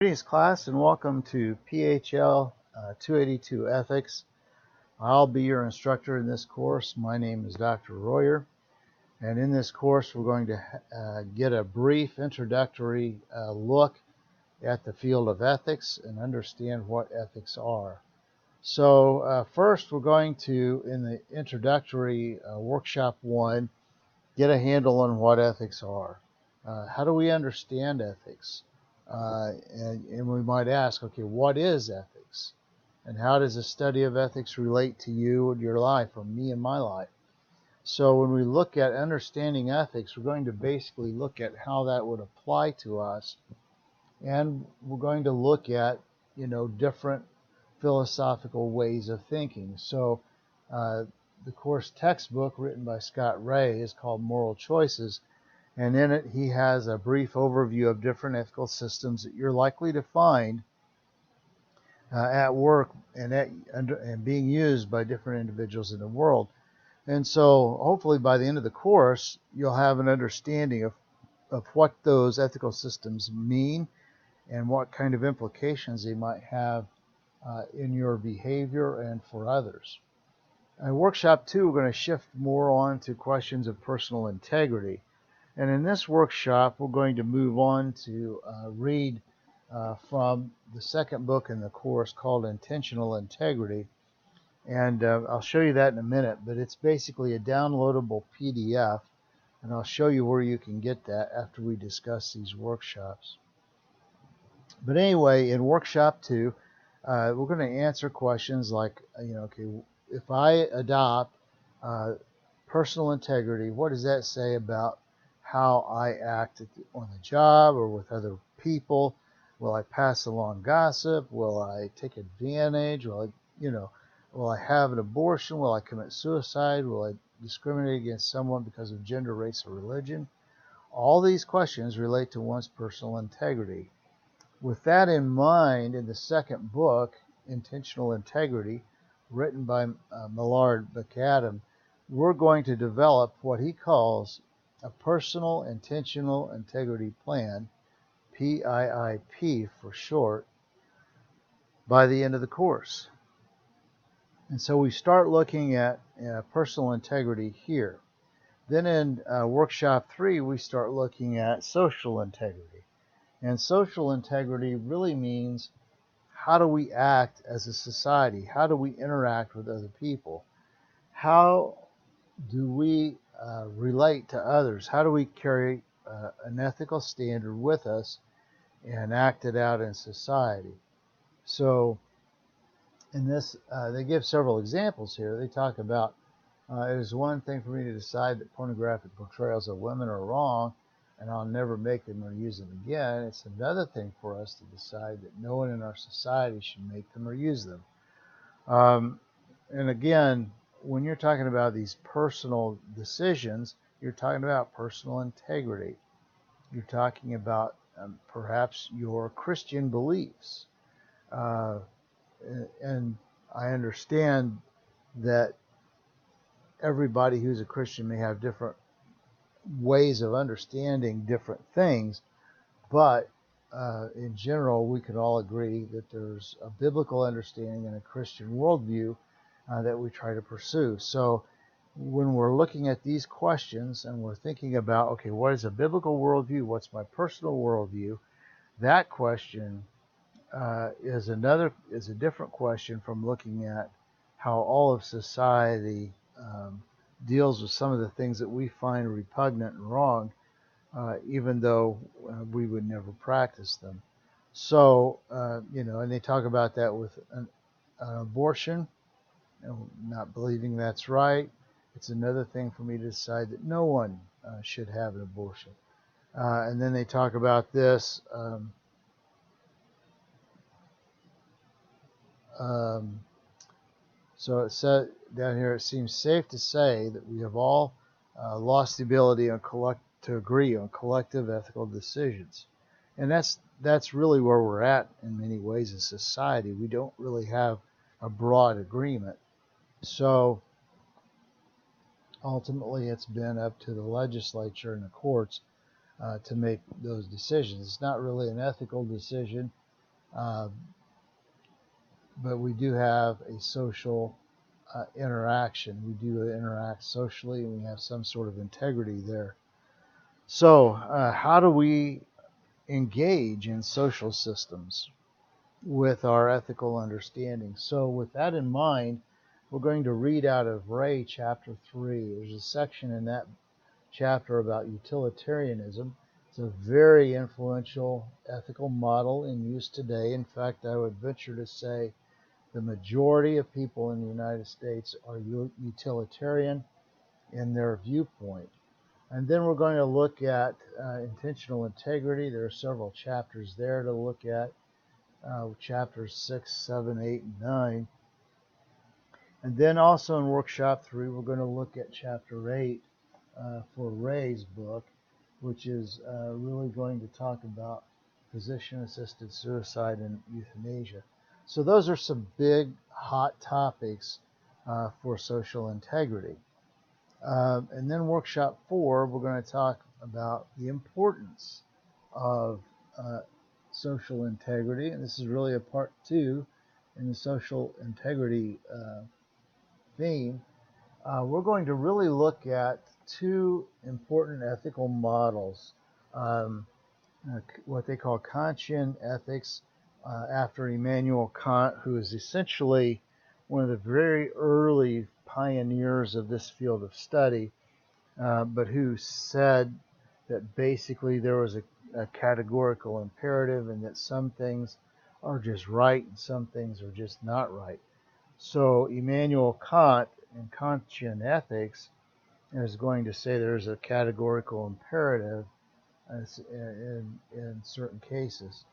Greetings, class, and welcome to PHL 282 Ethics. I'll be your instructor in this course. My name is Dr. Royer, and in this course we're going to get a brief introductory look at the field of ethics and understand what ethics are. So first we're going to, in the introductory workshop 1, get a handle on what ethics are. How do we understand ethics? And we might ask, okay, what is ethics? And how does the study of ethics relate to you and your life, or me and my life? So when we look at understanding ethics, we're going to basically look at how that would apply to us. And we're going to look at, different philosophical ways of thinking. So the course textbook written by Scott Ray is called Moral Choices. And in it, he has a brief overview of different ethical systems that you're likely to find at work and being used by different individuals in the world. And so hopefully by the end of the course, you'll have an understanding of what those ethical systems mean and what kind of implications they might have in your behavior and for others. In workshop 2, we're going to shift more on to questions of personal integrity. And in this workshop, we're going to move on to read from the second book in the course called Intentional Integrity. And I'll show you that in a minute, but it's basically a downloadable PDF. And I'll show you where you can get that after we discuss these workshops. But anyway, in workshop 2, we're going to answer questions like, okay, if I adopt personal integrity, what does that say about how I act on the job or with other people? Will I pass along gossip? Will I take advantage? Will I have an abortion? Will I commit suicide? Will I discriminate against someone because of gender, race, or religion? All these questions relate to one's personal integrity. With that in mind, in the second book, Intentional Integrity, written by Millard McAdam, we're going to develop what he calls a personal intentional integrity plan, PIIP for short, by the end of the course. And so we start looking at personal integrity here. Then in workshop 3, we start looking at social integrity. And social integrity really means, how do we act as a society? How do we interact with other people? How do we relate to others? How do we carry an ethical standard with us and act it out in society? So in this, they give several examples here. They talk about it is one thing for me to decide that pornographic portrayals of women are wrong and I'll never make them or use them again. It's another thing for us to decide that no one in our society should make them or use them. And again, when you're talking about these personal decisions, you're talking about personal integrity. You're talking about perhaps your Christian beliefs. And I understand that everybody who's a Christian may have different ways of understanding different things, but in general, we can all agree that there's a biblical understanding and a Christian worldview that we try to pursue. So when we're looking at these questions and we're thinking about, okay, what is a biblical worldview? What's my personal worldview? That question is a different question from looking at how all of society deals with some of the things that we find repugnant and wrong, even though we would never practice them. So, and they talk about that with an abortion, not believing that's right. It's another thing for me to decide that no one should have an abortion. And then they talk about this. So it said down here, it seems safe to say that we have all lost the ability to agree on collective ethical decisions. And that's really where we're at in many ways in society. We don't really have a broad agreement. So ultimately, it's been up to the legislature and the courts to make those decisions. It's not really an ethical decision. uh, but we do have a social interaction. We do interact socially, and we have some sort of integrity there. So, how do we engage in social systems with our ethical understanding? So, with that in mind, we're going to read out of Ray chapter 3. There's a section in that chapter about utilitarianism. It's a very influential ethical model in use today. In fact, I would venture to say the majority of people in the United States are utilitarian in their viewpoint. And then we're going to look at intentional integrity. There are several chapters there to look at, chapters 6, 7, 8, and 9. And then also in workshop 3, we're going to look at chapter 8 for Ray's book, which is really going to talk about physician-assisted suicide and euthanasia. So those are some big, hot topics for social integrity. And then workshop 4, we're going to talk about the importance of social integrity. And this is really a part 2 in the social integrity theme. We're going to really look at 2 important ethical models, what they call Kantian ethics, after Immanuel Kant, who is essentially one of the very early pioneers of this field of study, but who said that basically there was a categorical imperative and that some things are just right and some things are just not right. So Immanuel Kant in Kantian ethics is going to say there's a categorical imperative in certain cases.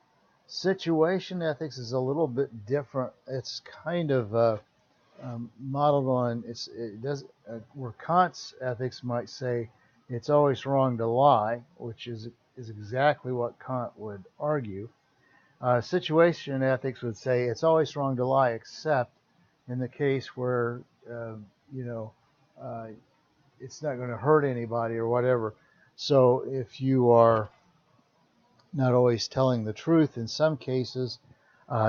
Situation ethics is a little bit different. It's kind of modeled on where Kant's ethics might say it's always wrong to lie, which is exactly what Kant would argue. Situation ethics would say it's always wrong to lie, except in the case where it's not going to hurt anybody or whatever. So if you are not always telling the truth, in some cases,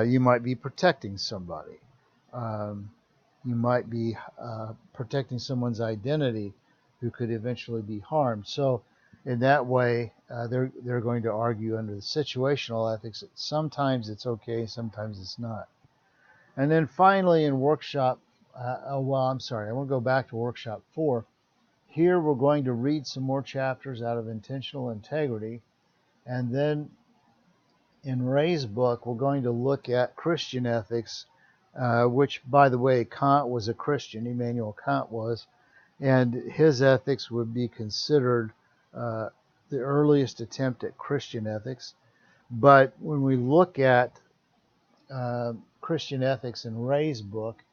you might be protecting somebody. You might be protecting someone's identity who could eventually be harmed. So in that way, they're going to argue under the situational ethics that sometimes it's okay, sometimes it's not. And then finally in workshop, I want to go back to workshop 4. Here we're going to read some more chapters out of intentional integrity. And then in Ray's book, we're going to look at Christian ethics, which, by the way, Kant was a Christian, Immanuel Kant was, and his ethics would be considered the earliest attempt at Christian ethics. But when we look at Christian ethics in Ray's book,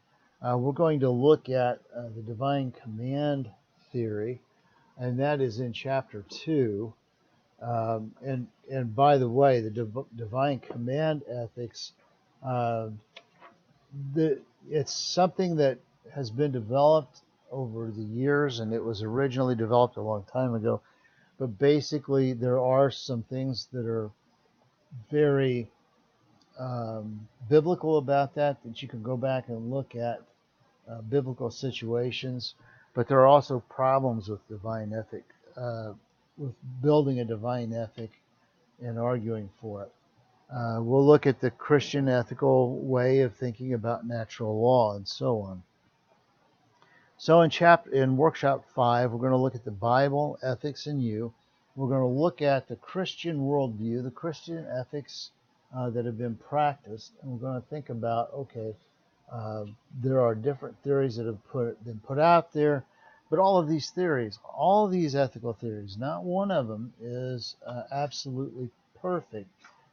we're going to look at the divine command theory, and that is in chapter 2. And by the way, the divine command ethics, it's something that has been developed over the years, and it was originally developed a long time ago. But basically, there are some things that are very biblical about that you can go back and look at biblical situations. But there are also problems with divine ethic, with building a divine ethic and arguing for it. We'll look at the Christian ethical way of thinking about natural law and so on. So in workshop 5, we're going to look at the Bible, ethics, and you. We're going to look at the Christian worldview, the Christian ethics that have been practiced, and we're going to think about, there are different theories that have been put out there, but all of these theories, all of these ethical theories, not one of them is absolutely perfect.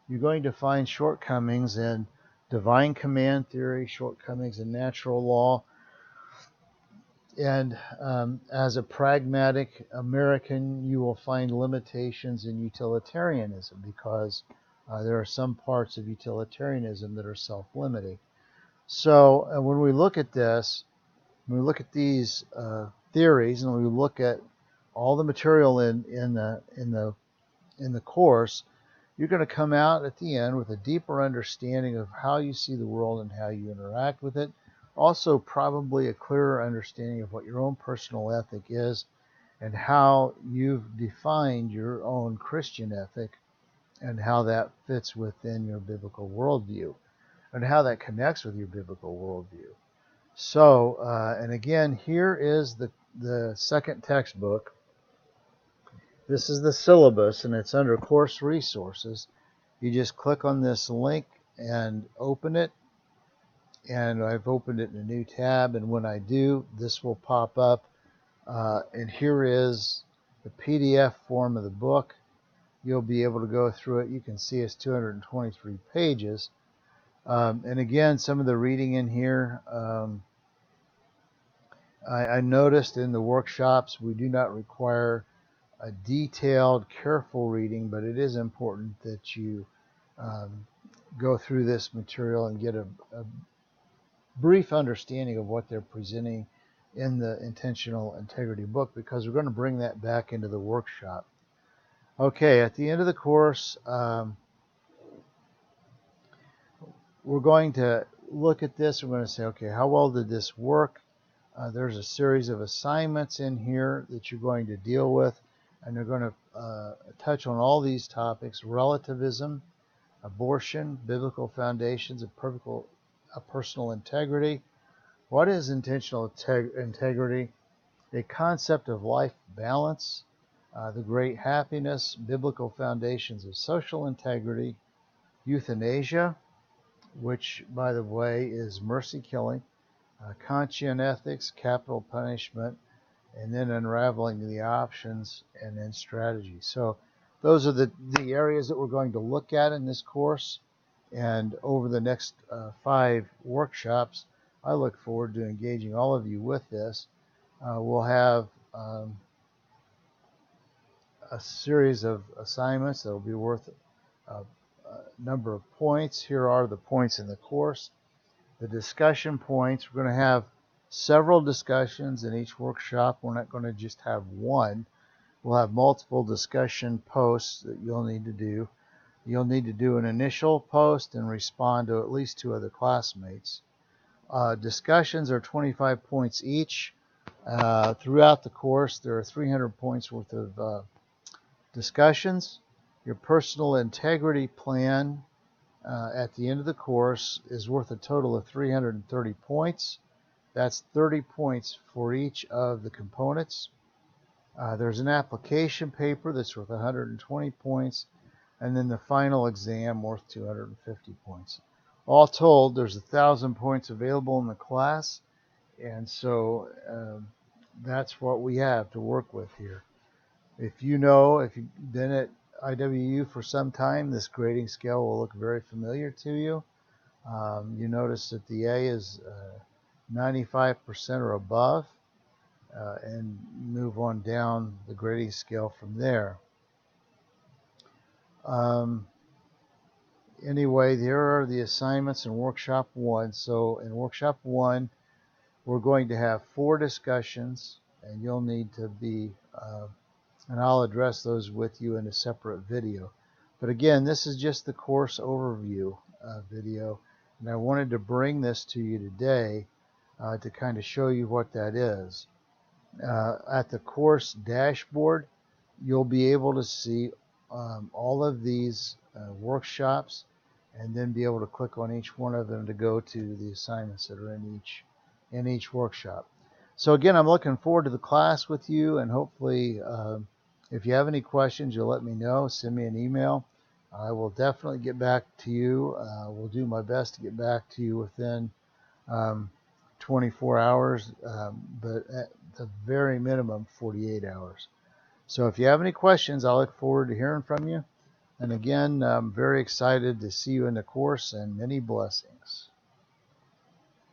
You're going to find shortcomings in divine command theory, shortcomings in natural law, and as a pragmatic American, you will find limitations in utilitarianism because there are some parts of utilitarianism that are self-limiting. So when we look at this, when we look at these theories, and we look at all the material in the course, you're going to come out at the end with a deeper understanding of how you see the world and how you interact with it. Also, probably a clearer understanding of what your own personal ethic is and how you've defined your own Christian ethic and how that fits within your biblical worldview and how that connects with your biblical worldview. So, and again, here is the second textbook. This is the syllabus, and it's under course resources. You just click on this link and open it, and I've opened it in a new tab, and when I do, this will pop up, and here is the PDF form of the book. You'll be able to go through it. You can see it's 223 pages, and again, some of the reading in here, I noticed in the workshops we do not require a detailed, careful reading, but it is important that you go through this material and get a brief understanding of what they're presenting in the Intentional Integrity book, because we're going to bring that back into the workshop. Okay, at the end of the course, we're going to look at this. We're going to say, okay, how well did this work? There's a series of assignments in here that you're going to deal with, and they're going to touch on all these topics: relativism, abortion, biblical foundations of personal integrity. What is intentional integrity? A concept of life balance, the great happiness, biblical foundations of social integrity, euthanasia, which, by the way, is mercy killing, conscience ethics, capital punishment, and then unraveling the options, and then strategy. So those are the areas that we're going to look at in this course. And over the next 5 workshops, I look forward to engaging all of you with this. We'll have a series of assignments that will be worth a number of points. Here are the points in the course. The discussion points, we're going to have several discussions in each workshop. We're not going to just have one. We'll have multiple discussion posts that you'll need to do. You'll need to do an initial post and respond to at least 2 other classmates. Discussions are 25 points each. Throughout the course, there are 300 points worth of discussions. Your personal integrity plan at the end of the course is worth a total of 330 points. That's 30 points for each of the components. There's an application paper that's worth 120 points, and then the final exam worth 250 points. All told, there's 1,000 points available in the class, and so that's what we have to work with here. If you've been at IWU for some time, this grading scale will look very familiar to you. You notice that the A is 95% or above, and move on down the grading scale from there. Anyway, there are the assignments in Workshop 1. So in Workshop 1, we're going to have 4 discussions, and you'll need to be and I'll address those with you in a separate video. But again, this is just the course overview video, and I wanted to bring this to you today to kind of show you what that is. At the course dashboard, you'll be able to see all of these workshops, and then be able to click on each one of them to go to the assignments that are in each workshop. So again, I'm looking forward to the class with you, and hopefully if you have any questions, you'll let me know. Send me an email. I will definitely get back to you. Will do my best to get back to you within 24 hours, but at the very minimum 48 hours. So if you have any questions, I look forward to hearing from you. And again, I'm very excited to see you in the course, and many blessings.